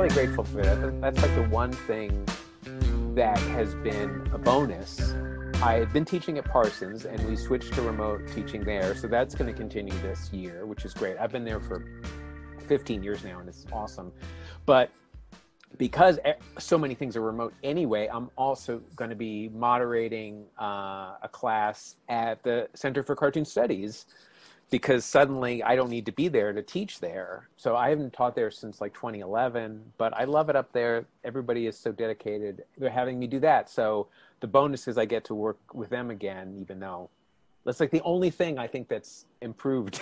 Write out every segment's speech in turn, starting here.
really grateful for that. That's like the one thing that has been a bonus. I had been teaching at Parsons and we switched to remote teaching there. So that's going to continue this year, which is great. I've been there for 15 years now and it's awesome. But because so many things are remote anyway, I'm also going to be moderating a class at the Center for Cartoon Studies because suddenly I don't need to be there to teach there. So I haven't taught there since like 2011, but I love it up there. Everybody is so dedicated. They're having me do that. So the bonus is I get to work with them again, even though that's like the only thing I think that's improved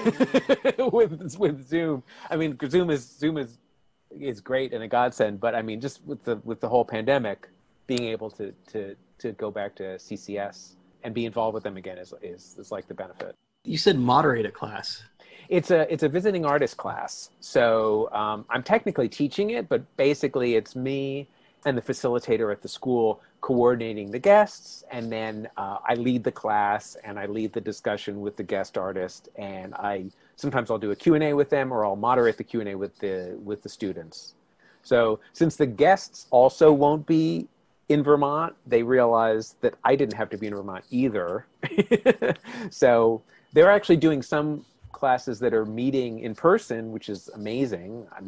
with Zoom. I mean, Zoom is great and a godsend, but I mean, just with the whole pandemic, being able to go back to CCS and be involved with them again is like the benefit. You said moderate a class. It's a visiting artist class. So I'm technically teaching it, but basically it's me and the facilitator at the school coordinating the guests. And then I lead the class and I lead the discussion with the guest artist. And sometimes I'll do a Q&A with them or I'll moderate the Q&A with the students. So since the guests also won't be in Vermont, they realized that I didn't have to be in Vermont either. So they're actually doing some classes that are meeting in person, which is amazing. I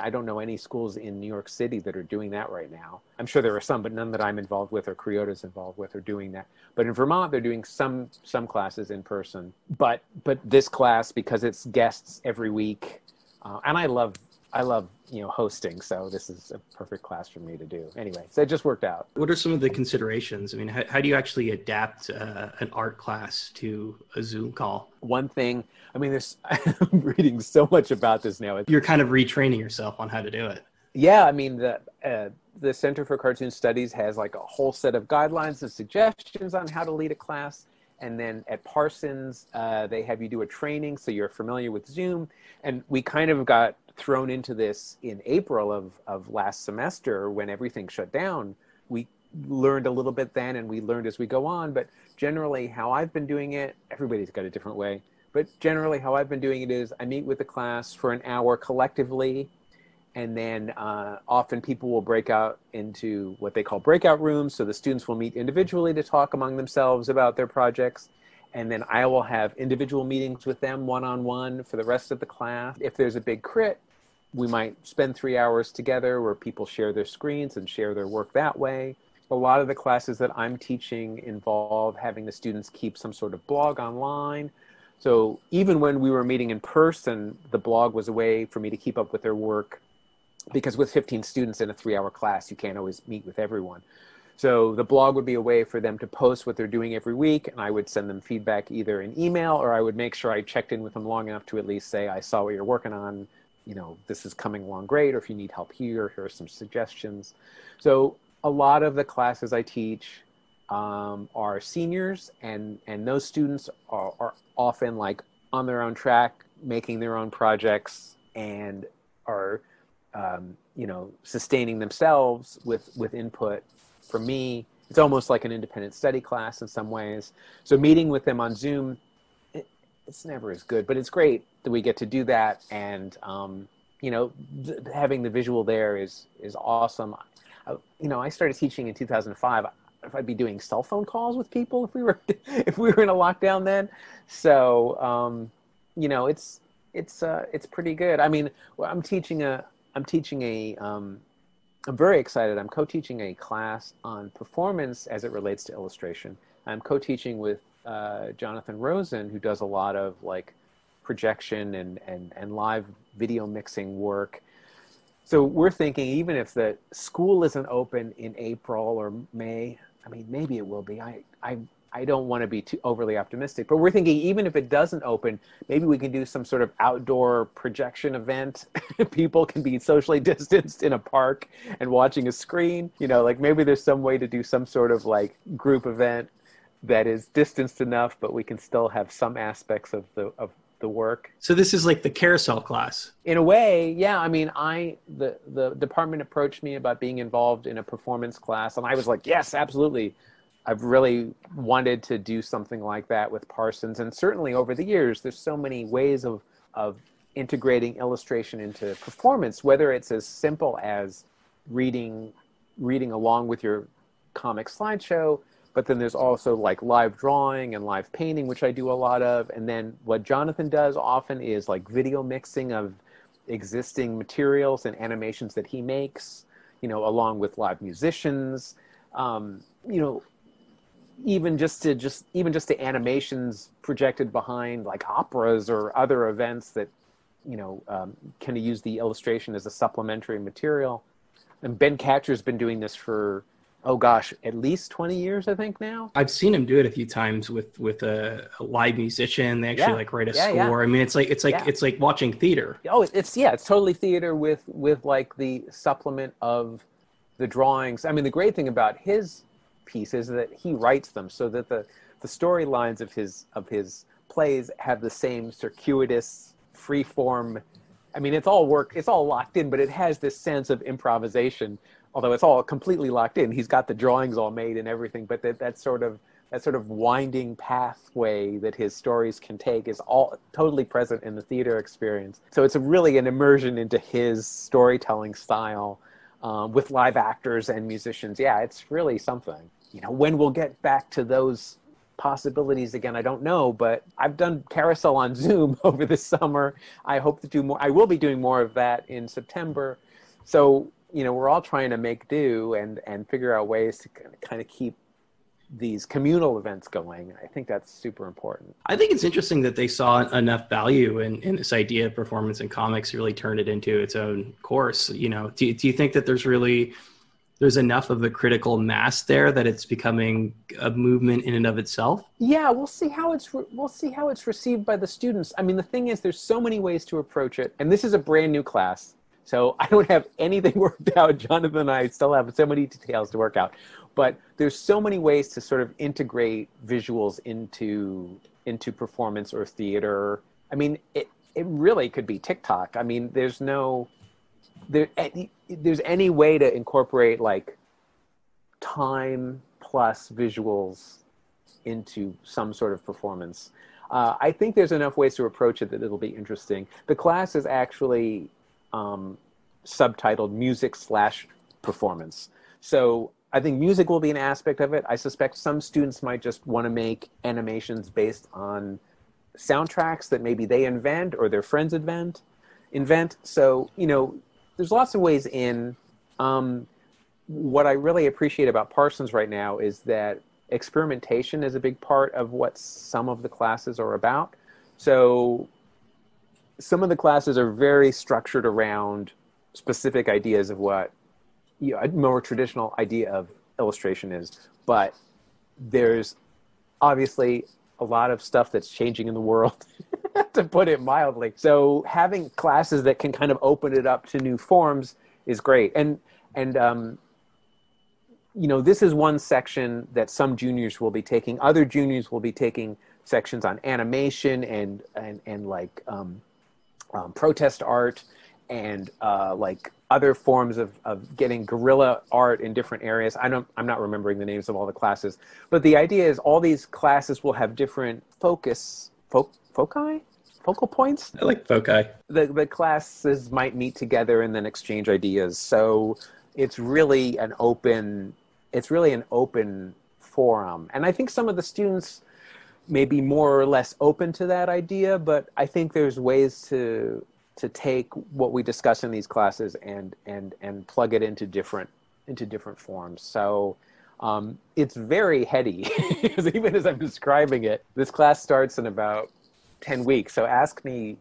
don't know any schools in New York City that are doing that right now. I'm sure there are some, but none that I'm involved with or Criota's involved with are doing that. But in Vermont, they're doing some classes in person. But this class, because it's guests every week, and I love hosting, so this is a perfect class for me to do. Anyway, so it just worked out. What are some of the considerations? I mean, how do you actually adapt an art class to a Zoom call? One thing, I mean, I'm reading so much about this now. You're kind of retraining yourself on how to do it. Yeah, I mean, the Center for Cartoon Studies has like a whole set of guidelines and suggestions on how to lead a class. And then at Parsons, they have you do a training so you're familiar with Zoom. And we kind of got thrown into this in April of last semester when everything shut down. We learned a little bit then and we learned as we go on. But generally how I've been doing it, everybody's got a different way. But generally how I've been doing it is I meet with the class for an hour collectively. And then often people will break out into what they call breakout rooms. So the students will meet individually to talk among themselves about their projects. And then I will have individual meetings with them one-on-one for the rest of the class. If there's a big crit, we might spend 3 hours together where people share their screens and share their work that way. A lot of the classes that I'm teaching involve having the students keep some sort of blog online. So even when we were meeting in person, the blog was a way for me to keep up with their work. Because with 15 students in a 3-hour class, you can't always meet with everyone. So the blog would be a way for them to post what they're doing every week, and I would send them feedback either in email, or I would make sure I checked in with them long enough to at least say, I saw what you're working on, this is coming along great, or if you need help here are some suggestions. So a lot of the classes I teach are seniors, and those students are often like on their own track, making their own projects, and are sustaining themselves with input from me. It's almost like an independent study class in some ways. So meeting with them on Zoom, it's never as good, but it's great that we get to do that. And, having the visual there is awesome. I started teaching in 2005. If I'd be doing cell phone calls with people if we were in a lockdown then. So, it's pretty good. I mean, I'm very excited. I'm co-teaching a class on performance as it relates to illustration. I'm co-teaching with Jonathan Rosen, who does a lot of like projection and live video mixing work. So we're thinking even if the school isn't open in April or May, I mean, maybe it will be. I don't want to be too overly optimistic, but we're thinking even if it doesn't open, maybe we can do some sort of outdoor projection event. People can be socially distanced in a park and watching a screen. Like maybe there's some way to do some sort of like group event that is distanced enough, but we can still have some aspects of the work. So this is like the carousel class. In a way, yeah. I mean, the department approached me about being involved in a performance class, and I was like, yes, absolutely. I've really wanted to do something like that with Parsons. And certainly over the years, there's so many ways of integrating illustration into performance, whether it's as simple as reading along with your comic slideshow, but then there's also like live drawing and live painting, which I do a lot of. And then what Jonathan does often is like video mixing of existing materials and animations that he makes, along with live musicians, even just to animations projected behind like operas or other events that, can use the illustration as a supplementary material. And Ben Catcher's been doing this for, oh gosh, at least 20 years, I think now. I've seen him do it a few times with a live musician. They actually write a score. Yeah. I mean, it's like watching theater. Oh, it's totally theater with like the supplement of the drawings. I mean, the great thing about his piece is that he writes them so that the storylines of his plays have the same circuitous, free form. I mean, it's all locked in, but it has this sense of improvisation. Although it's all completely locked in, he's got the drawings all made and everything. But that sort of winding pathway that his stories can take is all totally present in the theater experience. So it's really an immersion into his storytelling style with live actors and musicians. Yeah, it's really something. When we'll get back to those possibilities again, I don't know, but I've done Carousel on Zoom over the summer. I hope to do more. I will be doing more of that in September. So, we're all trying to make do and figure out ways to kind of keep these communal events going. I think that's super important. I think it's interesting that they saw enough value in this idea of performance in comics, really turned it into its own course. Do you think that there's enough of a critical mass there that it's becoming a movement in and of itself? Yeah, we'll see how it's received by the students. I mean, the thing is, there's so many ways to approach it, and this is a brand new class, so I don't have anything worked out. Jonathan and I still have so many details to work out, but there's so many ways to sort of integrate visuals into performance or theater. I mean, it really could be TikTok. I mean, there's any way to incorporate like time plus visuals into some sort of performance. I think there's enough ways to approach it that it'll be interesting. The class is actually subtitled music/performance. So I think music will be an aspect of it. I suspect some students might just want to make animations based on soundtracks that maybe they invent or their friends invent. So, there's lots of ways in. What I really appreciate about Parsons right now is that experimentation is a big part of what some of the classes are about. So some of the classes are very structured around specific ideas of what a more traditional idea of illustration is. But there's obviously a lot of stuff that's changing in the world, to put it mildly. So having classes that can kind of open it up to new forms is great. And this is one section that some juniors will be taking. Other juniors will be taking sections on animation and like protest art and like other forms of getting guerrilla art in different areas. I'm not remembering the names of all the classes, but the idea is all these classes will have different focal points. I like foci. The classes might meet together and then exchange ideas. So it's really an open forum. And I think some of the students may be more or less open to that idea, but I think there's ways to take what we discuss in these classes and plug it into different forms. So it's very heady, because even as I'm describing it, this class starts in about 10 weeks. So ask me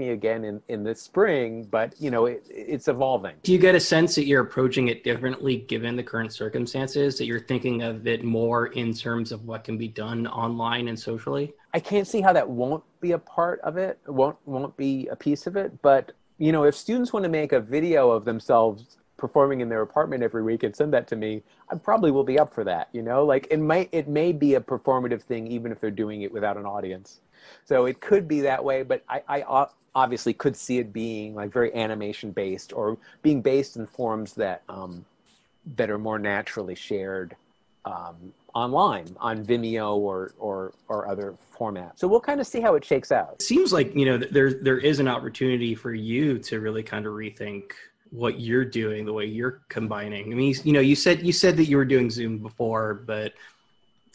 again in the spring, but it's evolving. Do you get a sense that you're approaching it differently given the current circumstances, that you're thinking of it more in terms of what can be done online and socially? I can't see how that won't be a part of it, won't be a piece of it. But, if students want to make a video of themselves performing in their apartment every week and send that to me, I probably will be up for that. Like it may be a performative thing, even if they're doing it without an audience. So it could be that way, but I obviously could see it being like very animation based, or being based in forms that are more naturally shared online on Vimeo or other formats. So we'll kind of see how it shakes out. It seems like, you know, there is an opportunity for you to really kind of rethink what you're doing, the way you're combining. I mean, you know, you said that you were doing Zoom before, but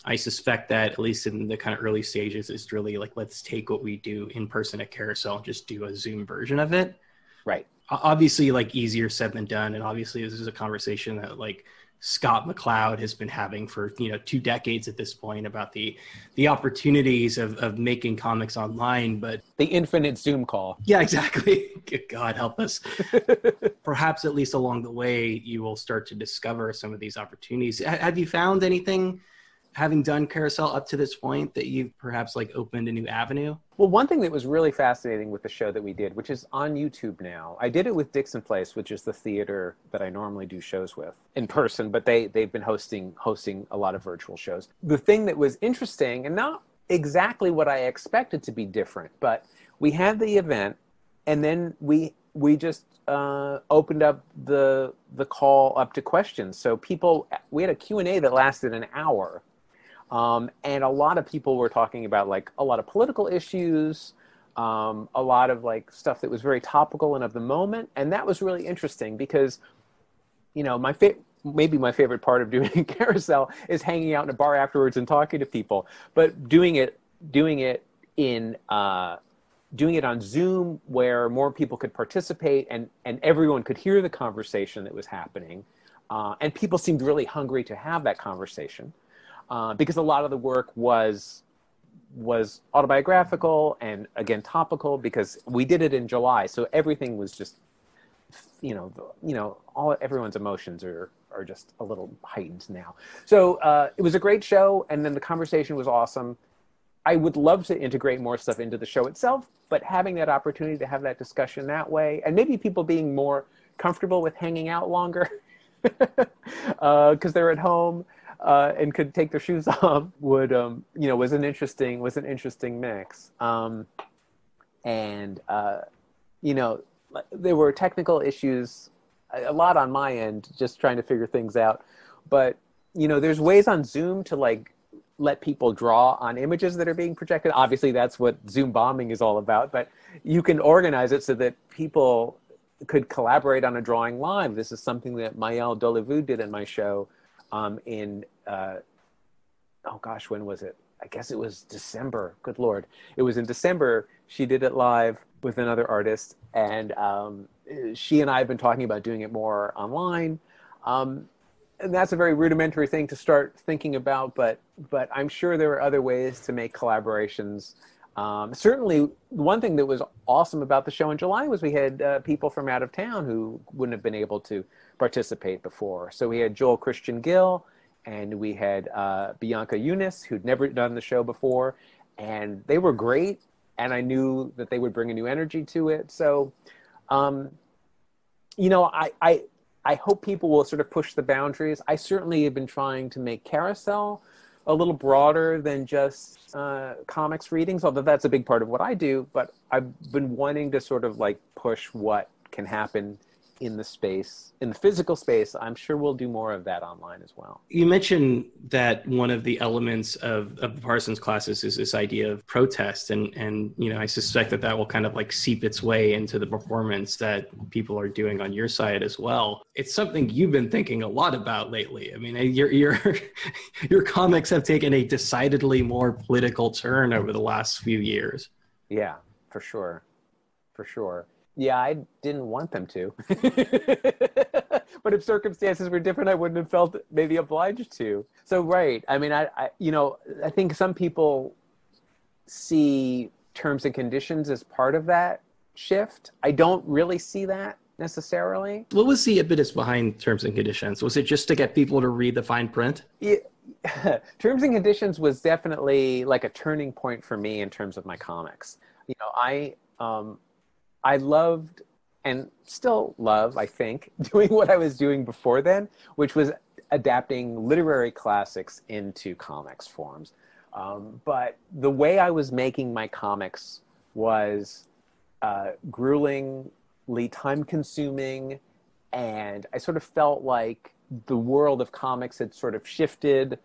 I suspect that at least in the kind of early stages, it's really like, let's take what we do in person at Carousel and just do a Zoom version of it. Right. Obviously, like, easier said than done. And obviously this is a conversation that like Scott McCloud has been having for, you know, 2 decades at this point about the opportunities of making comics online, but the infinite Zoom call. Yeah, exactly. God help us. Perhaps at least along the way, you will start to discover some of these opportunities. Have you found anything, having done Carousel up to this point, that you've perhaps like opened a new avenue? Well, one thing that was really fascinating with the show that we did, which is on YouTube now, I did it with Dixon Place, which is the theater that I normally do shows with in person, but they've been hosting a lot of virtual shows. The thing that was interesting, and not exactly what I expected to be different, but we had the event, and then we just opened up the call up to questions. So we had a Q&A that lasted an hour. And a lot of people were talking about like a lot of political issues, a lot of like stuff that was very topical and of the moment. And that was really interesting because, you know, maybe my favorite part of doing Carousel is hanging out in a bar afterwards and talking to people, but doing it on Zoom where more people could participate and everyone could hear the conversation that was happening. And people seemed really hungry to have that conversation. Because a lot of the work was autobiographical and, again, topical, because we did it in July, so everything was just, everyone's emotions are just a little heightened now. So it was a great show, and then the conversation was awesome. I would love to integrate more stuff into the show itself, but having that opportunity to have that discussion that way, and maybe people being more comfortable with hanging out longer because they're at home, and could take their shoes off, was an interesting mix. There were technical issues, a lot on my end, just trying to figure things out. But, there's ways on Zoom to like let people draw on images that are being projected. Obviously, that's what Zoom bombing is all about, but you can organize it so that people could collaborate on a drawing live. This is something that Maëlle Dolivu did in my show. When was it? I guess it was December. Good Lord. It was in December. She did it live with another artist. And she and I have been talking about doing it more online. And that's a very rudimentary thing to start thinking about, but I'm sure there are other ways to make collaborations. Certainly, one thing that was awesome about the show in July was we had people from out of town who wouldn't have been able to participate before. So we had Joel Christian Gill, and we had Bianca Eunice, who'd never done the show before, and they were great, and I knew that they would bring a new energy to it. So, I hope people will sort of push the boundaries. I certainly have been trying to make Carousel a little broader than just comics readings, although that's a big part of what I do, but I've been wanting to sort of like push what can happen in the physical space. I'm sure we'll do more of that online as well. You mentioned that one of the elements of the Parsons classes is this idea of protest. And I suspect that will kind of like seep its way into the performance that people are doing on your side as well. It's something you've been thinking a lot about lately. I mean, your comics have taken a decidedly more political turn over the last few years. Yeah, for sure. Yeah, I didn't want them to. But if circumstances were different, I wouldn't have felt maybe obliged to. So, right. I mean, I think some people see terms and conditions as part of that shift. I don't really see that necessarily. What was the impetus behind terms and conditions? Was it just to get people to read the fine print? Yeah. Terms and conditions was definitely like a turning point for me in terms of my comics. I loved and still love, I think, doing what I was doing before then, which was adapting literary classics into comics forms. But the way I was making my comics was gruelingly time-consuming, and I sort of felt like the world of comics had sort of shifted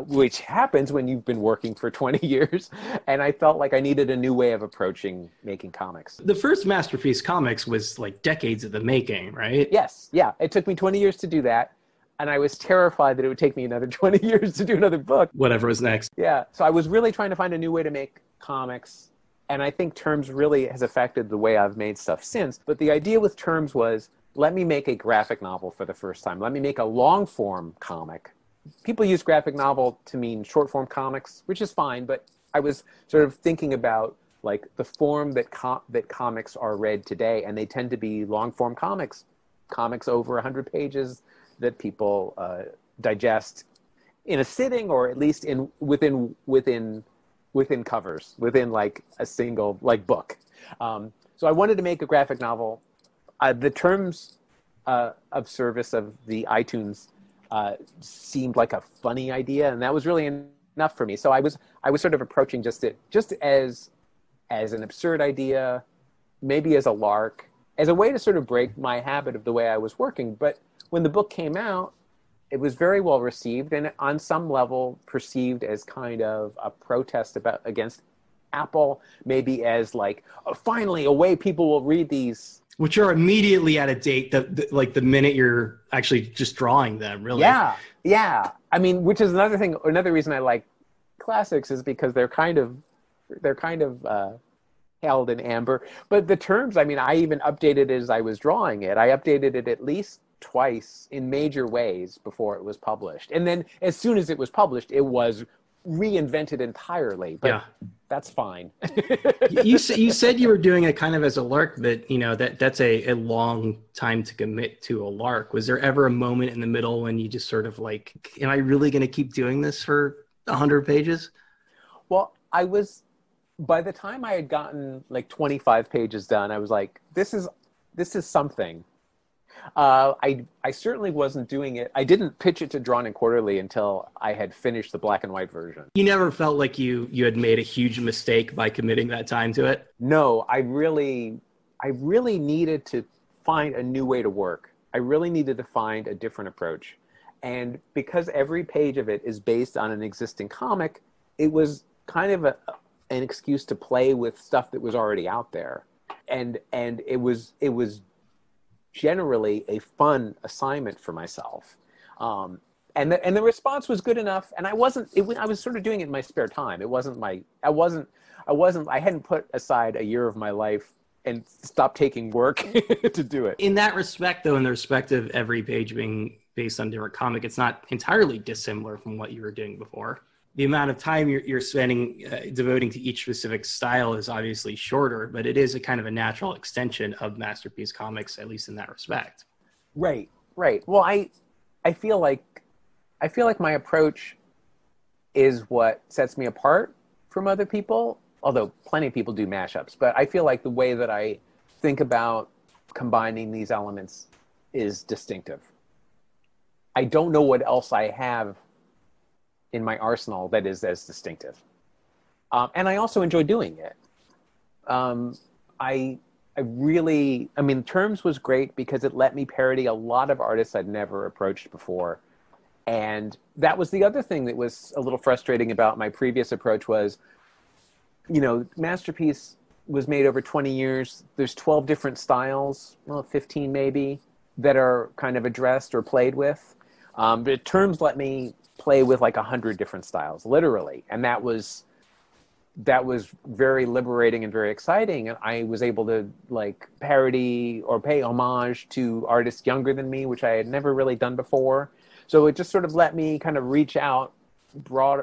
which happens when you've been working for 20 years. And I felt like I needed a new way of approaching making comics. The first Masterpiece Comics was like decades of the making, right? Yes, yeah. It took me 20 years to do that. And I was terrified that it would take me another 20 years to do another book. Whatever was next. Yeah. So I was really trying to find a new way to make comics. And I think Terms really has affected the way I've made stuff since. But the idea with Terms was, let me make a graphic novel for the first time. Let me make a long form comic. People use graphic novel to mean short form comics, which is fine. But I was sort of thinking about like the form that comics are read today. And they tend to be long form comics over 100 pages that people digest in a sitting, or at least within covers, within like a single like book. So I wanted to make a graphic novel. The terms of service of the iTunes seemed like a funny idea, and that was really enough for me. So I was sort of approaching just as an absurd idea, maybe as a lark, as a way to sort of break my habit of the way I was working. But when the book came out, it was very well received, and on some level perceived as kind of a protest against Apple, maybe as like, oh, finally a way people will read these. Which are immediately out of date, like the minute you're actually just drawing them, really. Yeah. I mean, which is another reason I like classics is because they're kind of held in amber. But the terms, I mean, I even updated it as I was drawing it. I updated it at least twice in major ways before it was published. And then as soon as it was published, it was reinvented entirely. But yeah, that's fine. you said you were doing it kind of as a lark, but you know, that's a long time to commit to a lark. Was there ever a moment in the middle when you just sort of like, am I really going to keep doing this for 100 pages? Well, by the time I had gotten like 25 pages done, I was like, this is something. I certainly wasn't doing it. I didn't pitch it to Drawn and Quarterly until I had finished the black and white version. You never felt like you had made a huge mistake by committing that time to it? No, I really needed to find a new way to work. I really needed to find a different approach. And because every page of it is based on an existing comic, it was kind of an excuse to play with stuff that was already out there. And it was generally a fun assignment for myself. And the response was good enough. And I was sort of doing it in my spare time. I hadn't put aside a year of my life and stopped taking work to do it. In that respect, though, in the respect of every page being based on different comic, it's not entirely dissimilar from what you were doing before. The amount of time you're spending devoting to each specific style is obviously shorter, but it is a kind of a natural extension of Masterpiece Comics, at least in that respect. Right. Well, I feel like my approach is what sets me apart from other people, although plenty of people do mashups. But I feel like the way that I think about combining these elements is distinctive. I don't know what else I have in my arsenal that is as distinctive. And I also enjoy doing it. Terms was great because it let me parody a lot of artists I'd never approached before. And that was the other thing that was a little frustrating about my previous approach was, you know, Masterpiece was made over 20 years. There's 12 different styles, 15 maybe, that are kind of addressed or played with. But Terms let me play with like 100 different styles, literally. And that was very liberating and very exciting. And I was able to like parody or pay homage to artists younger than me, which I had never really done before. So it just sort of let me kind of reach out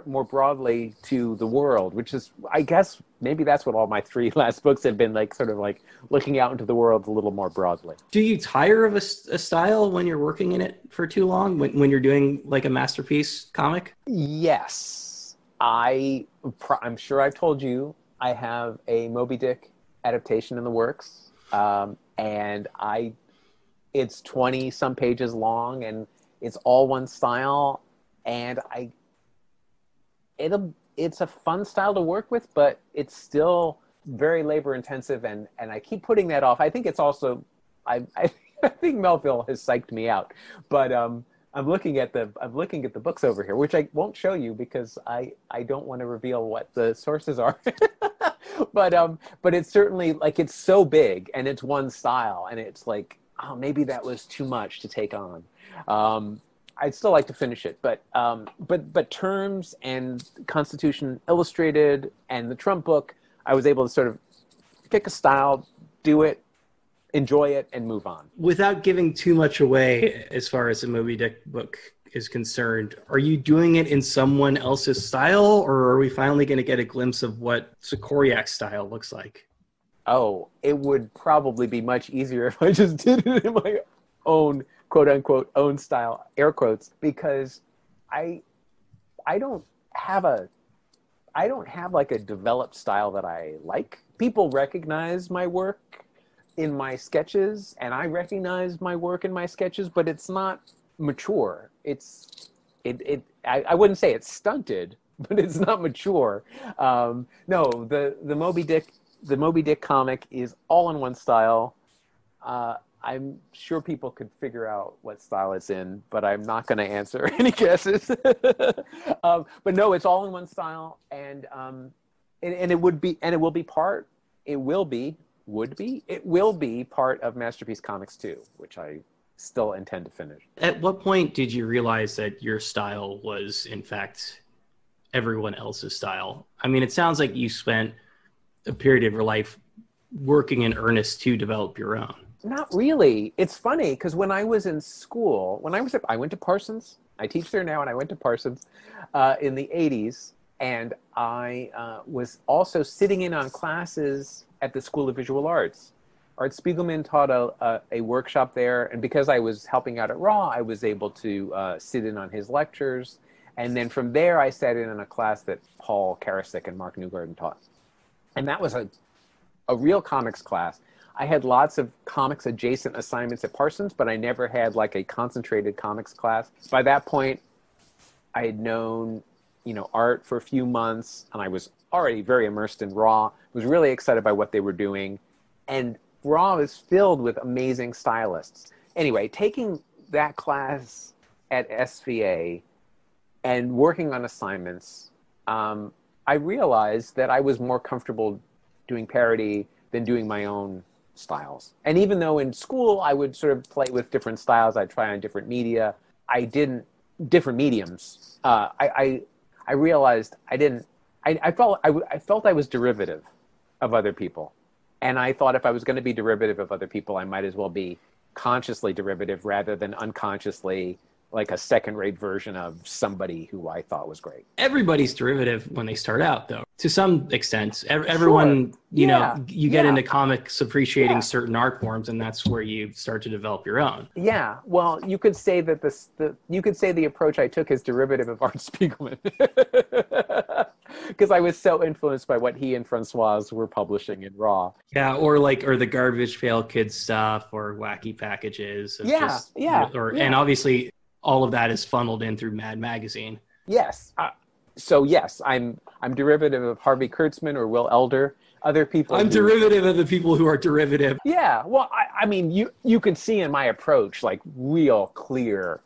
more broadly to the world, which is, I guess, maybe that's what all my 3 last books have been like, sort of like looking out into the world a little more broadly. Do you tire of a style when you're working in it for too long, when you're doing like a Masterpiece comic? Yes. I'm sure I've told you, I have a Moby Dick adaptation in the works. And it's 20 some pages long and it's all one style. And it's a fun style to work with, but it's still very labor intensive, and I keep putting that off. I think it's also, I think Melville has psyched me out, but I'm looking at the books over here, which I won't show you because I don't want to reveal what the sources are. But it's certainly like it's so big and it's one style and it's like, oh, maybe that was too much to take on. I'd still like to finish it, but Terms and Constitution Illustrated and the Trump book, I was able to sort of pick a style, do it, enjoy it, and move on. Without giving too much away as far as the Moby Dick book is concerned, are you doing it in someone else's style, or are we finally going to get a glimpse of what Sikoryak's style looks like? Oh, it would probably be much easier if I just did it in my own quote unquote own style, air quotes, because I don't have like a developed style that I like. People recognize my work in my sketches, and I recognize my work in my sketches, but it's not mature. I wouldn't say it's stunted, but it's not mature. No, the Moby Dick comic is all in one style. I'm sure people could figure out what style it's in, but I'm not going to answer any guesses. But no, it's all in one style, and it will be part of Masterpiece Comics 2, which I still intend to finish. At what point did you realize that your style was, in fact, everyone else's style? I mean, it sounds like you spent a period of your life working in earnest to develop your own. Not really. It's funny because when I was in school, I went to Parsons. I teach there now, and I went to Parsons in the 80s, and I was also sitting in on classes at the School of Visual Arts. Art Spiegelman taught a workshop there, and because I was helping out at Raw, I was able to sit in on his lectures. And then from there, I sat in on a class that Paul Karasik and Mark Newgarden taught. And that was a real comics class. I had lots of comics adjacent assignments at Parsons, but I never had like a concentrated comics class. By that point, I had known, art for a few months, and I was already very immersed in Raw. Was really excited by what they were doing. And Raw is filled with amazing stylists. Anyway, taking that class at SVA and working on assignments, I realized that I was more comfortable doing parody than doing my own styles. And even though in school I would sort of play with different styles, I'd try on different media, different mediums. I realized I felt I was derivative of other people. And I thought if I was going to be derivative of other people, I might as well be consciously derivative rather than unconsciously like a second-rate version of somebody who I thought was great. Everybody's derivative when they start out, though. To some extent, everyone, sure. You get into comics appreciating certain art forms, and that's where you start to develop your own. Yeah, well, you could say that the approach I took is derivative of Art Spiegelman, because I was so influenced by what he and Francois were publishing in Raw. Yeah, or the Garbage Pail Kids stuff, or Wacky Packages. And obviously, all of that is funneled in through Mad Magazine. Yes. So yes, I'm derivative of Harvey Kurtzman or Will Elder. Other people. I'm derivative of the people who are derivative. Yeah. Well, I mean, you can see in my approach like real clear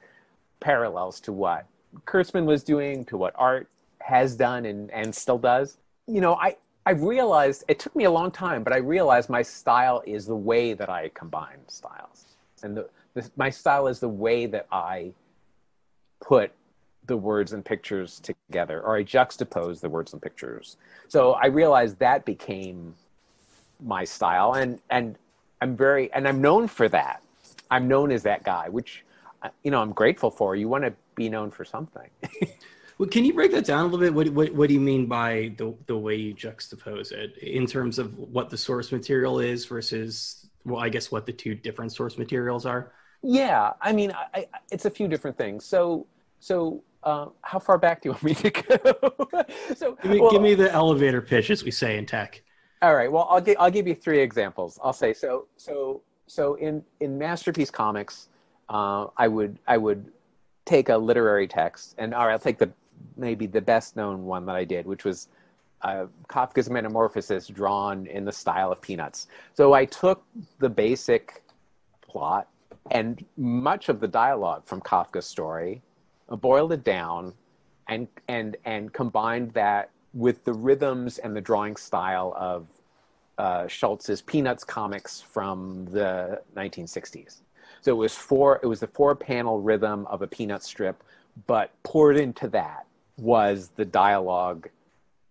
parallels to what Kurtzman was doing, to what Art has done and still does. I realized, it took me a long time, but I realized my style is the way that I combine styles. And my style is the way that I put the words and pictures together, or I juxtapose the words and pictures. So I realized that became my style, and I'm known for that. I'm known as that guy, which I'm grateful for. You want to be known for something. Well, can you break that down a little bit? What do you mean by the way you juxtapose it in terms of what the source material is versus, well, I guess what the two different source materials are? Yeah, I mean, it's a few different things. So how far back do you want me to go? Give me the elevator pitch, as we say in tech. All right. Well, I'll give you three examples. I'll say so in Masterpiece Comics, I would take a literary text, and all right, I'll take maybe the best known one that I did, which was Kafka's Metamorphosis drawn in the style of Peanuts. So I took the basic plot, And much of the dialogue from Kafka's story boiled it down and combined that with the rhythms and the drawing style of Schultz's Peanuts comics from the 1960s. So it was the 4-panel rhythm of a Peanut strip, but poured into that was the dialogue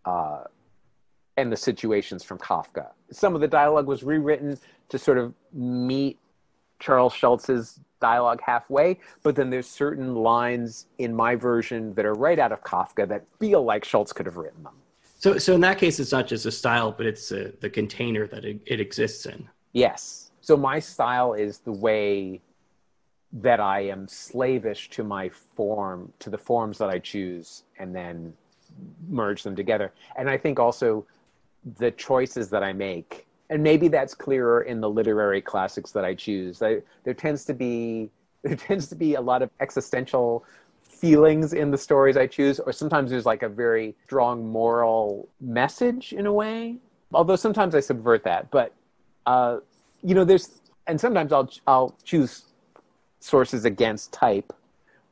and the situations from Kafka. Some of the dialogue was rewritten to sort of meet Charles Schultz's dialogue halfway, but then there's certain lines in my version that are right out of Kafka that feel like Schultz could have written them. So in that case, it's not just a style, but it's the container that it exists in. Yes. So my style is the way that I am slavish to my form, to the forms that I choose, and then merge them together. And I think also the choices that I make, and maybe that's clearer in the literary classics that I choose. There tends to be a lot of existential feelings in the stories I choose, or sometimes there's like a very strong moral message in a way. Although sometimes I subvert that, but and sometimes I'll choose sources against type,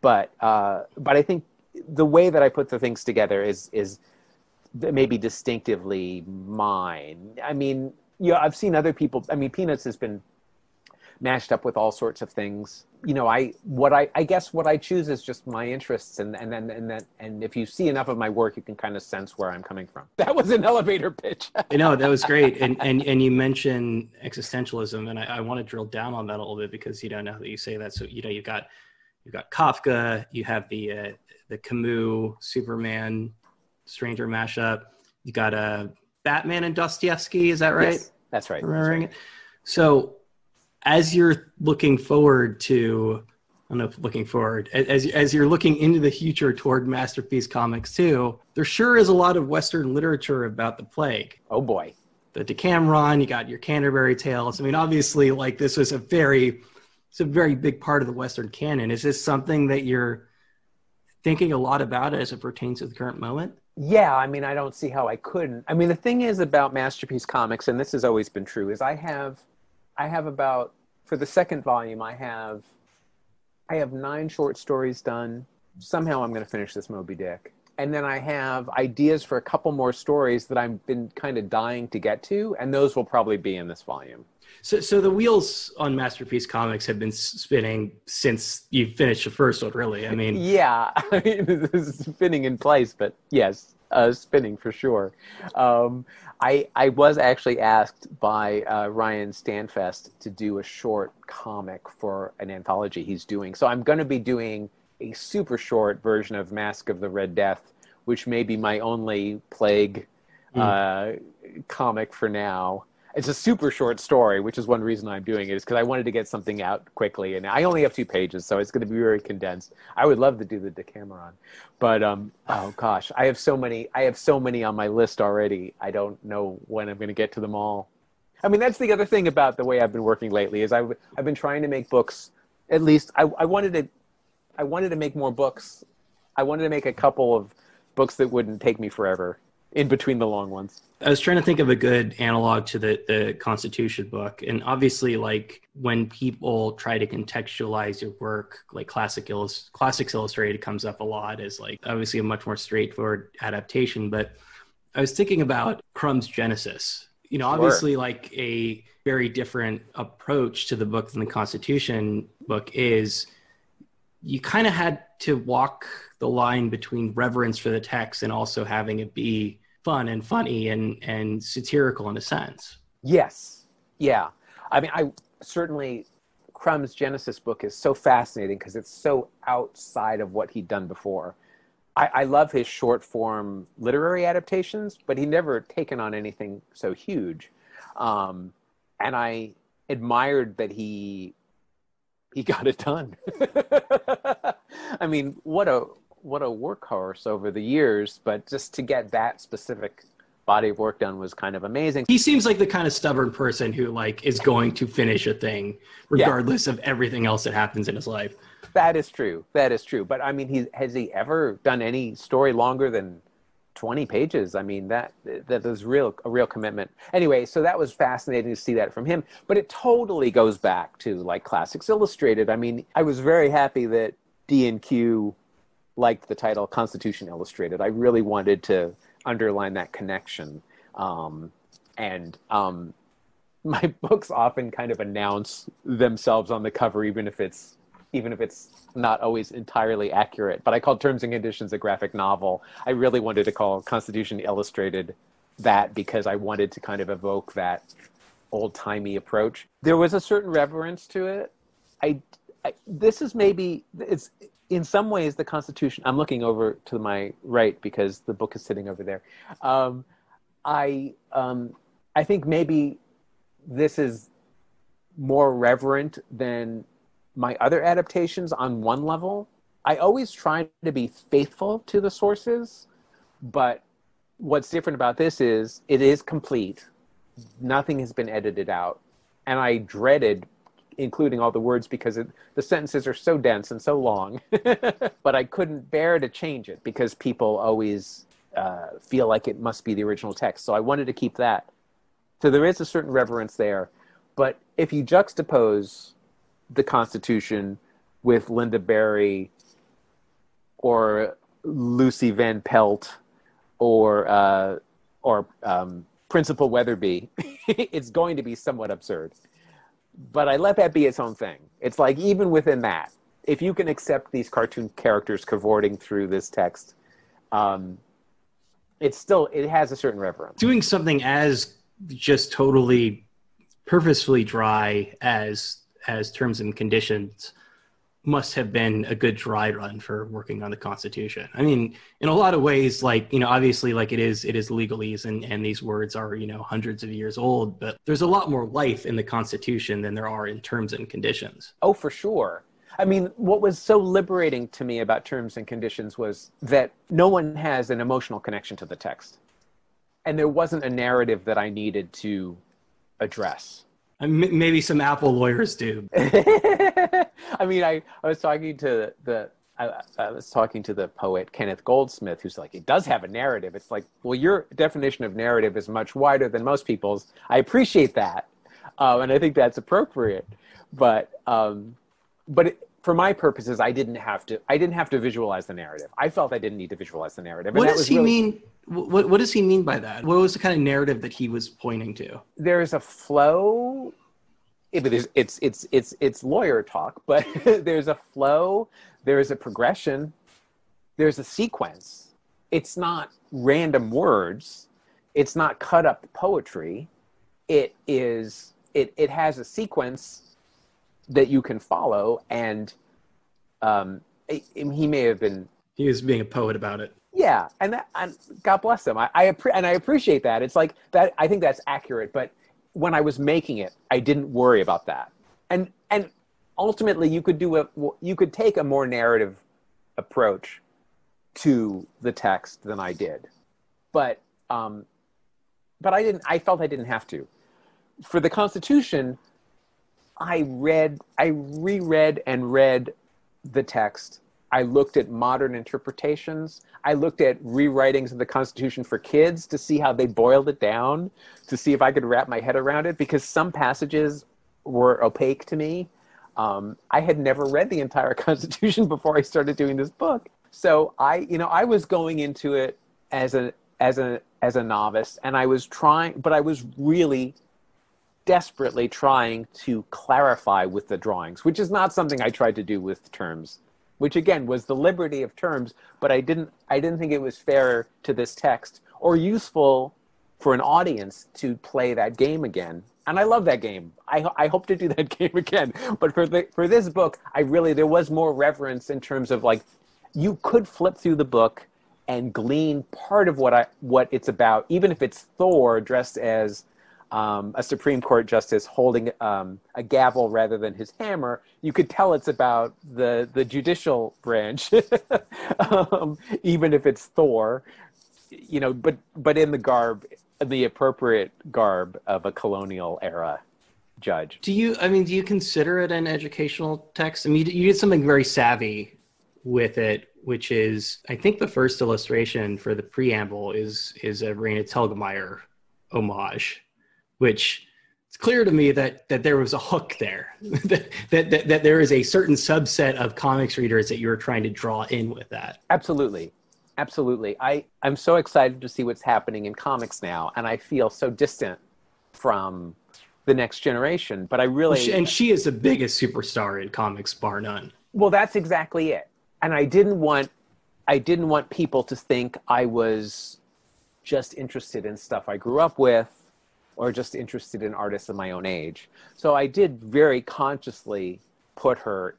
but I think the way that I put the things together is maybe distinctively mine. I mean, I've seen other people. I mean, Peanuts has been mashed up with all sorts of things. I guess what I choose is just my interests, and if you see enough of my work, you can kind of sense where I'm coming from. That was an elevator pitch. No, that was great, and you mentioned existentialism, and I want to drill down on that a little bit because now that you say that, so you've got Kafka, you have the Camus Superman Stranger mashup, you got Batman and Dostoevsky, is that right? Yes, that's right. Remembering it. So as you're looking forward to, I don't know if looking forward, as you're looking into the future toward Masterpiece Comics too, there sure is a lot of Western literature about the plague. Oh boy. The Decameron, you got your Canterbury Tales. I mean, obviously, like this was it's a very big part of the Western canon. Is this something that you're thinking a lot about as it pertains to the current moment? Yeah, I mean, I don't see how I couldn't. I mean, the thing is about Masterpiece Comics, and this has always been true, is I have about, for the second volume, I have 9 short stories done. Somehow I'm going to finish this Moby Dick. And then I have ideas for a couple more stories that I've been kind of dying to get to, and those will probably be in this volume. So the wheels on Masterpiece Comics have been spinning since you finished the first one, really. I mean, yeah, I mean, this is spinning in place, but yes, spinning for sure. I was actually asked by Ryan Stanfest to do a short comic for an anthology he's doing. So I'm going to be doing a super short version of Mask of the Red Death, which may be my only plague comic for now. It's a super short story, which is one reason I'm doing it, is because I wanted to get something out quickly. And I only have 2 pages, so it's going to be very condensed. I would love to do the Decameron. But, oh gosh, I have so many on my list already. I don't know when I'm going to get to them all. I mean, that's the other thing about the way I've been working lately, is I've been trying to make books. At least I wanted to make more books. I wanted to make a couple of books that wouldn't take me forever in between the long ones. I was trying to think of a good analog to the Constitution book. And obviously, like when people try to contextualize your work, like Classics Illustrated comes up a lot as like obviously a much more straightforward adaptation. But I was thinking about Crumb's Genesis. Sure. Obviously like a very different approach to the book than the Constitution book is. You kind of had to walk the line between reverence for the text and also having it be fun and funny and satirical in a sense. Yes. Yeah. I mean, I certainly, Crumb's Genesis book is so fascinating because it's so outside of what he'd done before. I love his short form literary adaptations, but he never taken on anything so huge. And I admired that he got it done. I mean, what a workhorse over the years, but just to get that specific body of work done was kind of amazing. He seems like the kind of stubborn person who like is going to finish a thing regardless of everything else that happens in his life. That is true. But I mean, has he ever done any story longer than 20 pages. I mean, that was a real commitment. Anyway, so that was fascinating to see that from him. But it totally goes back to like Classics Illustrated. I mean, I was very happy that D&Q liked the title Constitution Illustrated. I really wanted to underline that connection. My books often kind of announce themselves on the cover, even if it's not always entirely accurate. But I called Terms and Conditions a graphic novel. I really wanted to call Constitution Illustrated that because I wanted to kind of evoke that old-timey approach. There was a certain reverence to it. This is maybe, it's in some ways the Constitution. I'm looking over to my right because the book is sitting over there. I think maybe this is more reverent than my other adaptations on one level. I always try to be faithful to the sources, but what's different about this is it is complete. Nothing has been edited out. And I dreaded including all the words because the sentences are so dense and so long. But I couldn't bear to change it because people always feel like it must be the original text. So I wanted to keep that. So there is a certain reverence there. But if you juxtapose the Constitution with Linda Barry or Lucy Van Pelt or Principal Weatherby, it's going to be somewhat absurd. But I let that be its own thing. It's like, even within that, if you can accept these cartoon characters cavorting through this text, it has a certain reverence. Doing something as just totally purposefully dry as Terms and Conditions must have been a good dry run for working on the Constitution. I mean, in a lot of ways, like, obviously, like it is legalese and these words are, hundreds of years old, but there's a lot more life in the Constitution than there are in Terms and Conditions. Oh, for sure. I mean, what was so liberating to me about Terms and Conditions was that no one has an emotional connection to the text. And there wasn't a narrative that I needed to address. Maybe some Apple lawyers do. I mean, I was talking to the poet Kenneth Goldsmith, who's like, it does have a narrative. It's like, well, your definition of narrative is much wider than most people's. I appreciate that, and I think that's appropriate. But for my purposes, I didn't have to visualize the narrative. I felt I didn't need to visualize the narrative. What does he mean? What does he mean by that? What was the kind of narrative that he was pointing to? There's a flow. It's lawyer talk, but there's a flow. There's a progression. There's a sequence. It's not random words. It's not cut up poetry. It has a sequence that you can follow, and he may have been. He was being a poet about it. Yeah, and God bless him. I appreciate that. It's like that. I think that's accurate. But when I was making it, I didn't worry about that. And ultimately, you could take a more narrative approach to the text than I did. But I didn't. I felt I didn't have to. For the Constitution, I reread and read the text. I looked at modern interpretations. I looked at rewritings of the Constitution for kids to see how they boiled it down, to see if I could wrap my head around it, because some passages were opaque to me. I had never read the entire Constitution before I started doing this book. So I was going into it as a novice, and I was really desperately trying to clarify with the drawings, which is not something I tried to do with Terms, which again was the liberty of Terms, but I didn't think it was fair to this text or useful for an audience to play that game again. And I love that game. I hope to do that game again. But for this book, there was more reverence in terms of, like, you could flip through the book and glean part of what it's about, even if it's Thor dressed as a Supreme Court justice holding a gavel rather than his hammer. You could tell it's about the judicial branch, even if it's Thor, but in the appropriate garb of a colonial era judge. Do you consider it an educational text? I mean, you did something very savvy with it which is, I think the first illustration for the preamble is a Raina Telgemeier homage, which it's clear to me that there was a hook there, that there is a certain subset of comics readers that you were trying to draw in with that. Absolutely. Absolutely. I'm so excited to see what's happening in comics now, and I feel so distant from the next generation, but I really... And she is the biggest superstar in comics, bar none. Well, that's exactly it. And I didn't want people to think I was just interested in stuff I grew up with or just interested in artists of my own age. So I did very consciously put her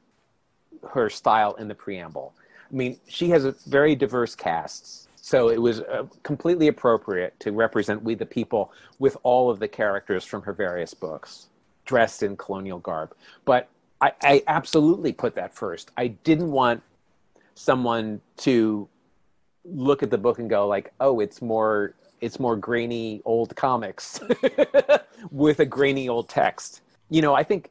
style in the preamble. I mean, she has a very diverse casts, so it was completely appropriate to represent We the People with all of the characters from her various books, dressed in colonial garb. But I absolutely put that first. I didn't want someone to look at the book and go like, oh, it's more grainy old comics with a grainy old text. You know, I think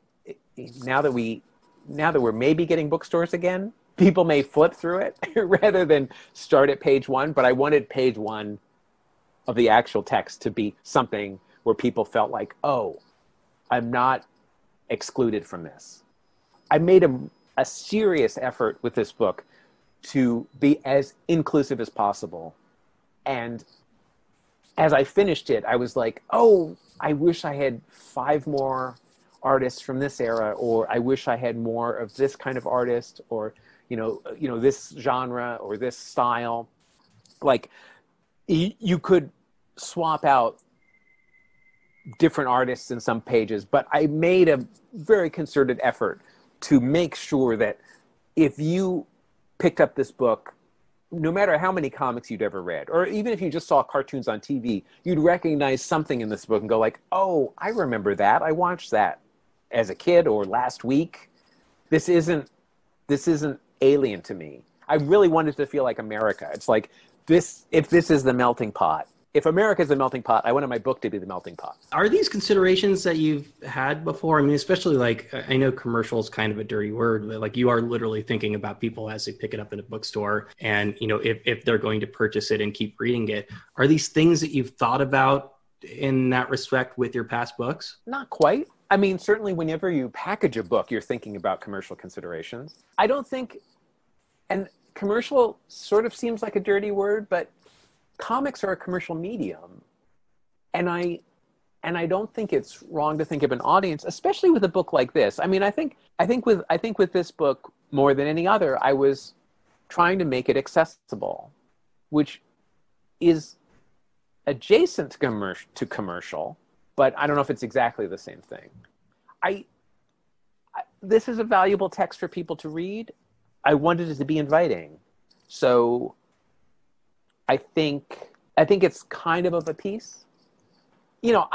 now that we're maybe getting bookstores again, people may flip through it rather than start at page one, but I wanted page one of the actual text to be something where people felt like, oh, I'm not excluded from this. I made a serious effort with this book to be as inclusive as possible. And as I finished it, I was like, oh, I wish I had 5 more artists from this era, or I wish I had more of this kind of artist, or you know, this genre or this style. Like, you could swap out different artists in some pages, but I made a very concerted effort to make sure that if you picked up this book, no matter how many comics you'd ever read, or even if you just saw cartoons on TV, you'd recognize something in this book and go like, oh, I remember that. I watched that as a kid or last week. This isn't alien to me. I really wanted to feel like America. It's like this, if this is the melting pot, if America is the melting pot, I wanted my book to be the melting pot. Are these considerations that you've had before? I mean, especially like, I know commercial is kind of a dirty word, but like you are literally thinking about people as they pick it up in a bookstore and, you know, if they're going to purchase it and keep reading it. Are these things that you've thought about in that respect with your past books? Not quite. I mean, certainly whenever you package a book, you're thinking about commercial considerations. I don't think, and commercial sort of seems like a dirty word, but comics are a commercial medium. And I don't think it's wrong to think of an audience, especially with a book like this. I mean, I think with this book more than any other, I was trying to make it accessible, which is adjacent to commercial, but I don't know if it's exactly the same thing. This is a valuable text for people to read. I wanted it to be inviting. So I think it's kind of a piece. You know,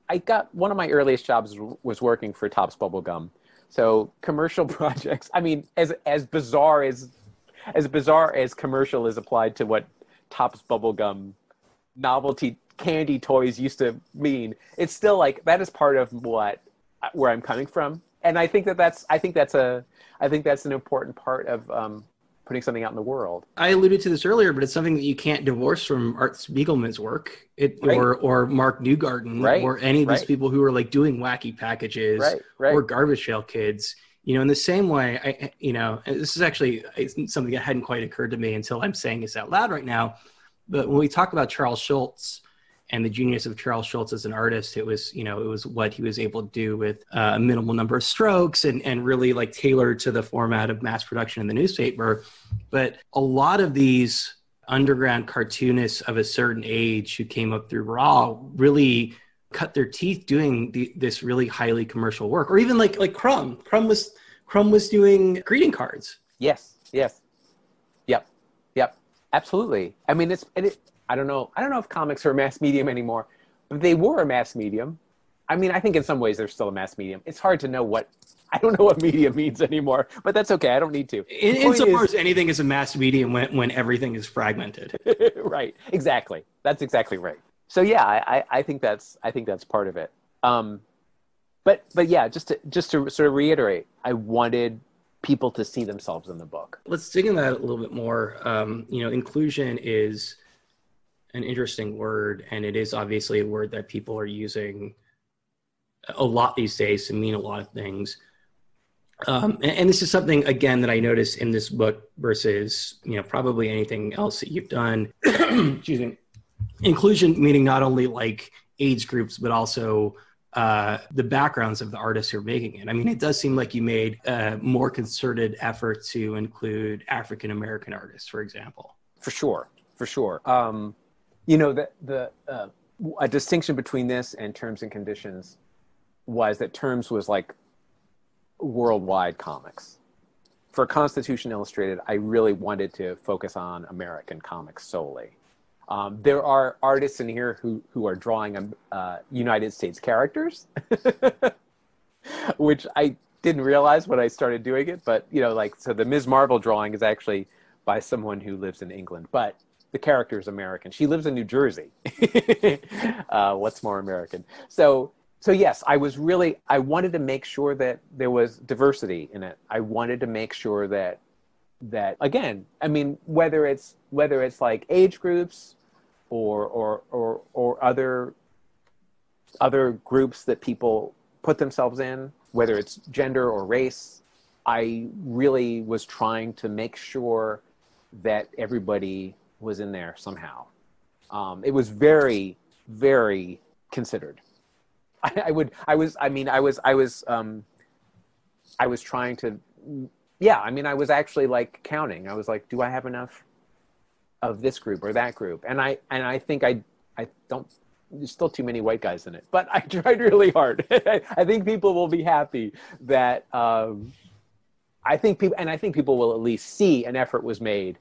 I got one of my earliest jobs was working for Topps Bubblegum. So commercial projects, I mean, as bizarre as commercial is applied to what Topps Bubblegum novelty candy toys used to mean, it's still like that is part of where I'm coming from. And I think that's an important part of putting something out in the world. I alluded to this earlier, but it's something that you can't divorce from Art Spiegelman's work, right. or Mark Newgarden, right. or any of these right. people who are like doing wacky packages, right. or Garbage Pail Kids. You know, in the same way, this is actually something that hadn't quite occurred to me until I'm saying this out loud right now. But when we talk about Charles Schulz and the genius of Charles Schulz as an artist, it was what he was able to do with a minimal number of strokes and really like tailored to the format of mass production in the newspaper. But a lot of these underground cartoonists of a certain age who came up through Raw really cut their teeth doing this really highly commercial work. Or even like Crumb. Crumb was doing greeting cards. Yes. Yep. Absolutely. I mean, I don't know if comics are a mass medium anymore, but they were a mass medium. I mean, I think in some ways they're still a mass medium. It's hard to know I don't know what medium means anymore, but that's okay. I don't need to. Insofar as anything is a mass medium when everything is fragmented. Right. Exactly. That's exactly right. So yeah, I think that's part of it. But yeah, just to sort of reiterate, I wanted people to see themselves in the book. Let's dig into that a little bit more. Inclusion is an interesting word, and it is obviously a word that people are using a lot these days to mean a lot of things. And this is something, again, that I noticed in this book versus, probably anything else that you've done. Excuse me. Inclusion meaning not only like age groups, but also the backgrounds of the artists who are making it. I mean, it does seem like you made a more concerted effort to include African-American artists, for example. For sure. A distinction between this and Terms and Conditions was that Terms was like worldwide comics. For Constitution Illustrated, I really wanted to focus on American comics solely. There are artists in here who are drawing United States characters, which I didn't realize when I started doing it. But, so the Ms. Marvel drawing is actually by someone who lives in England, but the character is American. She lives in New Jersey. What's more American? So yes, I wanted to make sure that there was diversity in it. I wanted to make sure that again, I mean, whether it's like age groups or other groups that people put themselves in, whether it's gender or race, I really was trying to make sure that everybody was in there somehow. It was very, very considered. I was trying to, I was actually like counting. I was like, do I have enough of this group or that group? And I think I don't, there's still too many white guys in it, but I tried really hard. I think people will be happy that, I think people will at least see an effort was made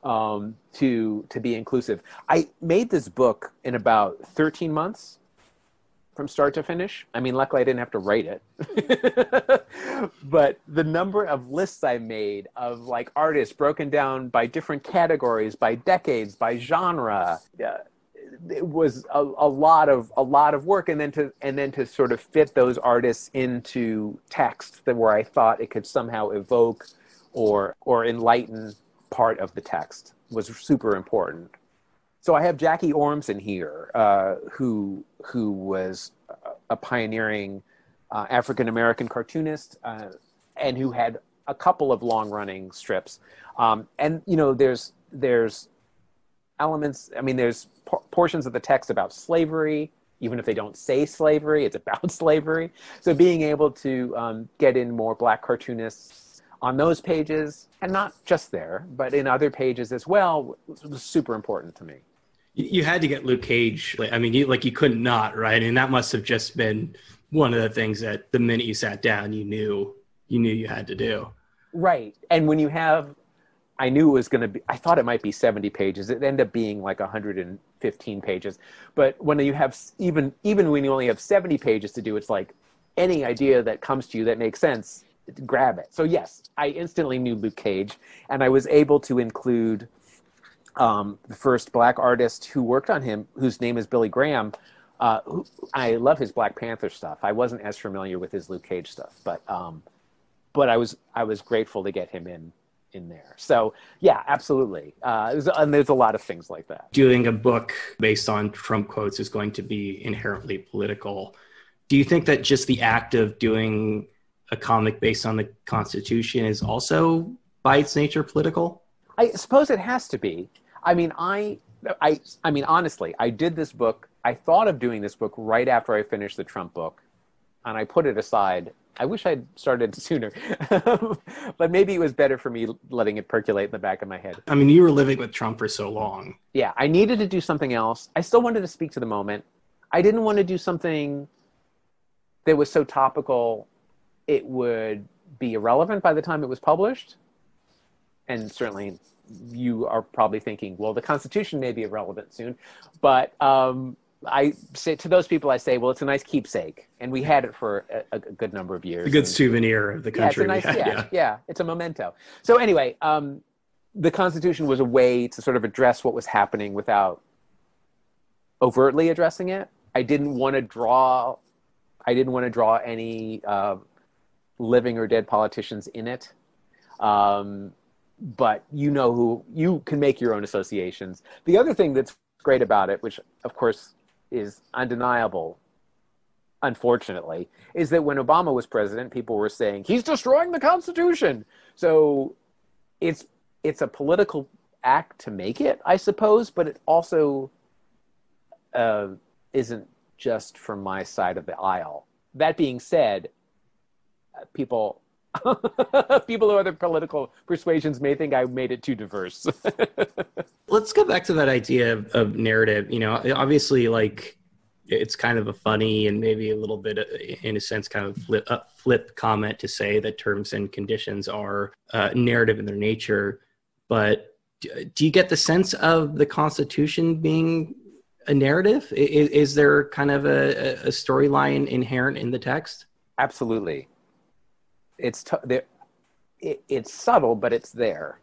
to be inclusive. I made this book in about 13 months from start to finish. I mean, luckily I didn't have to write it. But the number of lists I made of like artists broken down by different categories, by decades, by genre, it was a lot of work. And then to sort of fit those artists into text where I thought it could somehow evoke or enlighten part of the text was super important. So I have Jackie Orms in here, who was a pioneering African-American cartoonist, and who had a couple of long-running strips. And there's elements. I mean, there's portions of the text about slavery. Even if they don't say slavery, it's about slavery. So being able to get in more Black cartoonists on those pages, and not just there, but in other pages as well, was super important to me. You had to get Luke Cage. I mean, you couldn't not, right? And that must have just been one of the things that the minute you sat down, you knew you had to do. Right. And when you have, I knew it was going to be, I thought it might be 70 pages. It ended up being like 115 pages. But when you have, even when you only have 70 pages to do, it's like any idea that comes to you that makes sense, grab it. So yes, I instantly knew Luke Cage, and I was able to include the first Black artist who worked on him, whose name is Billy Graham. I love his Black Panther stuff. I wasn't as familiar with his Luke Cage stuff, but I was grateful to get him in there. So yeah, absolutely. And there's a lot of things like that. Doing a book based on Trump quotes is going to be inherently political. Do you think that just the act of doing a comic based on the Constitution is also by its nature political? I suppose it has to be. I mean, honestly, I did this book. I thought of doing this book right after I finished the Trump book, and I put it aside. I wish I'd started sooner, but maybe it was better for me letting it percolate in the back of my head. I mean, you were living with Trump for so long. Yeah, I needed to do something else. I still wanted to speak to the moment. I didn't want to do something that was so topical it would be irrelevant by the time it was published. And certainly you are probably thinking, well, the Constitution may be irrelevant soon. But I say to those people, I say, well, it's a nice keepsake. And we had it for a good number of years. A good souvenir of the country. Yeah, it's a nice, it's a memento. So anyway, the Constitution was a way to sort of address what was happening without overtly addressing it. I didn't want to draw any living or dead politicians in it. But you can make your own associations. The other thing that's great about it, which of course is undeniable, unfortunately, is that when Obama was president, people were saying he's destroying the Constitution. So it's a political act to make it, I suppose, but it also isn't just from my side of the aisle. That being said, people of other political persuasions may think I made it too diverse. Let's go back to that idea of narrative. Obviously, like, it's kind of a funny and maybe a little bit, in a sense, kind of flip comment to say that terms and conditions are narrative in their nature. But do you get the sense of the Constitution being a narrative? Is there kind of a storyline inherent in the text? Absolutely. It's subtle, but it's there.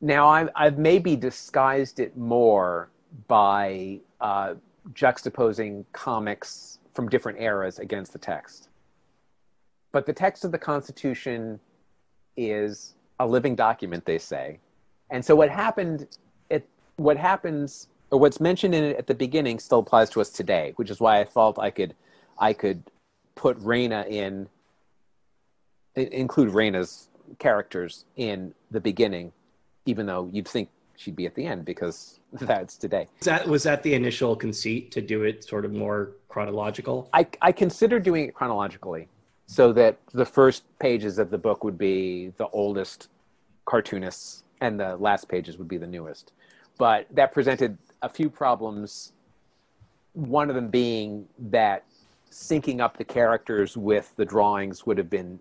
Now, I've maybe disguised it more by juxtaposing comics from different eras against the text. But the text of the Constitution is a living document, they say. And so what's mentioned in it at the beginning still applies to us today, which is why I felt I could put include Raina's characters in the beginning, even though you'd think she'd be at the end because that's today. Was that the initial conceit, to do it sort of more chronological? I considered doing it chronologically so that the first pages of the book would be the oldest cartoonists and the last pages would be the newest. But that presented a few problems, one of them being that syncing up the characters with the drawings would have been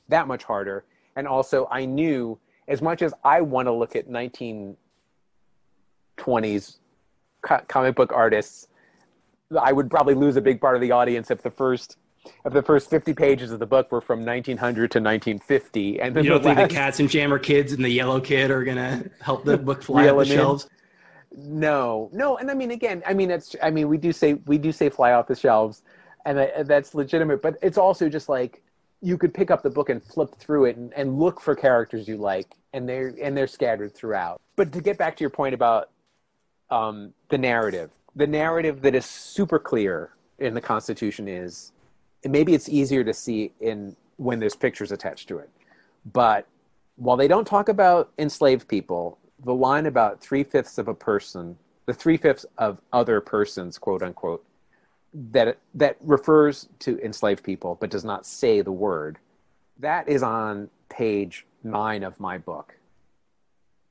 that much harder. And also, I knew, as much as I want to look at 1920s comic book artists, I would probably lose a big part of the audience if the first 50 pages of the book were from 1900 to 1950. And then you don't think the Cats and Jammer Kids and the Yellow Kid are going to help the book fly off the shelves? No. And we do say fly off the shelves, and that's legitimate. But it's also just like, you could pick up the book and flip through it and look for characters you like, and they're scattered throughout. But to get back to your point about the narrative that is super clear in the Constitution is, and maybe it's easier to see when there's pictures attached to it. But while they don't talk about enslaved people, the line about 3/5 of a person, the 3/5 of other persons, quote unquote, that refers to enslaved people but does not say the word, that is on page 9 of my book.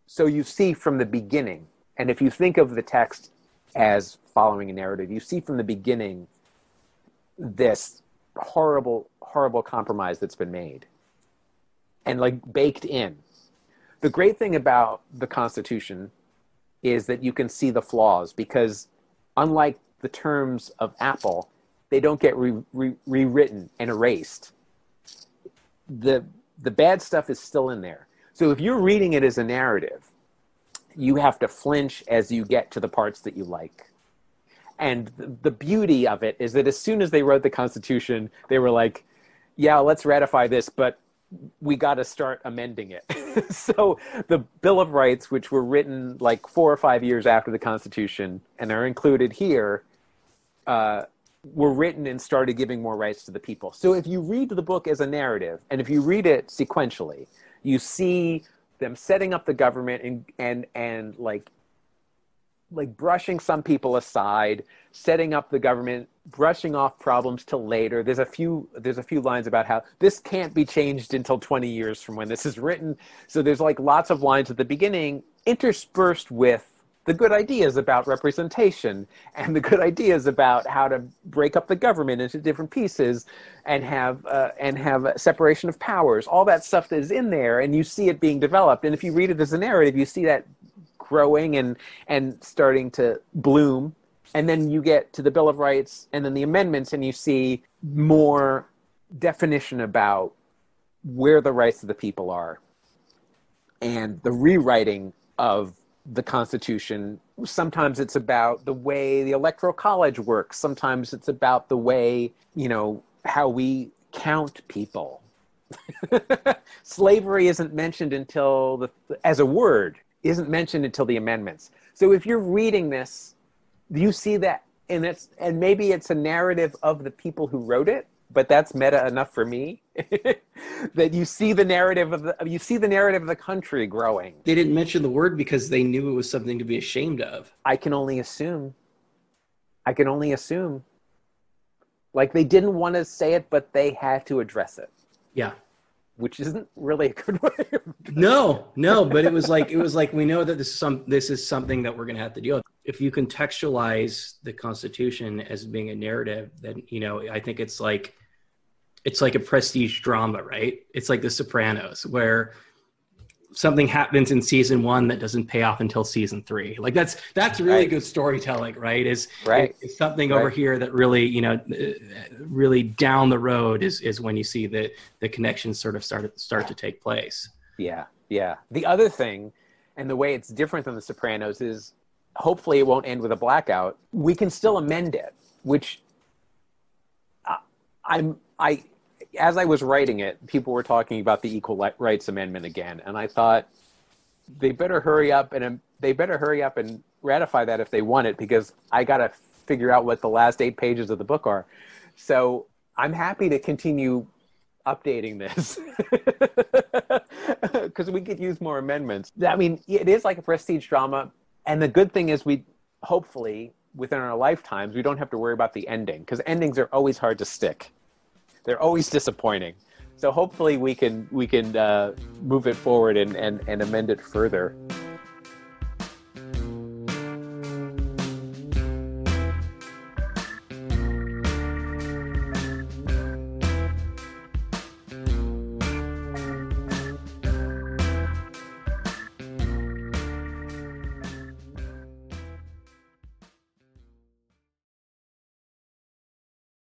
So you see from the beginning, and if you think of the text as following a narrative, you see from the beginning this horrible compromise that's been made and like baked in. The great thing about the Constitution is that you can see the flaws, because unlike the terms of Apple, they don't get rewritten and erased. The bad stuff is still in there. So if you're reading it as a narrative, you have to flinch as you get to the parts that you like. And the beauty of it is that as soon as they wrote the Constitution, they were like, yeah, let's ratify this, but we got to start amending it. So the Bill of Rights, which were written like 4 or 5 years after the Constitution and are included here, were written and started giving more rights to the people. So if you read the book as a narrative, and if you read it sequentially, you see them setting up the government and like brushing some people aside, setting up the government, brushing off problems till later. There's a few lines about how this can't be changed until 20 years from when this is written. So there's like lots of lines at the beginning interspersed with the good ideas about representation and the good ideas about how to break up the government into different pieces and have a separation of powers. All that stuff that is in there, and you see it being developed. And if you read it as a narrative, you see that growing and starting to bloom. And then you get to the Bill of Rights and then the amendments, and you see more definition about where the rights of the people are. And the rewriting of the Constitution, sometimes it's about the way the Electoral College works. Sometimes it's about the way, how we count people. Slavery isn't mentioned until as a word, isn't mentioned until the amendments. So if you're reading this, you see that, and maybe it's a narrative of the people who wrote it, but that's meta enough for me. That you see the narrative of the country growing. They didn't mention the word because they knew it was something to be ashamed of. I can only assume. Like, they didn't want to say it, but they had to address it. Yeah. Which isn't really a good way. No, but it was like we know that this is something that we're going to have to deal with. If you contextualize the Constitution as being a narrative, then, you know, I think it's like a prestige drama, right? It's like The Sopranos, where something happens in season 1 that doesn't pay off until season 3. Like that's really good storytelling, right? Is something over here that really, you know, really down the road is when you see the connections sort of start to take place. Yeah. The other thing, and the way it's different than The Sopranos, is hopefully it won't end with a blackout. We can still amend it, which as I was writing it, people were talking about the Equal Rights Amendment again, and I thought they better hurry up and ratify that if they want it, because I got to figure out what the last 8 pages of the book are. So I'm happy to continue updating this because we could use more amendments. I mean, it is like a prestige drama, and the good thing is we hopefully within our lifetimes we don't have to worry about the ending, because endings are always hard to stick. They're always disappointing. So hopefully we can move it forward and amend it further.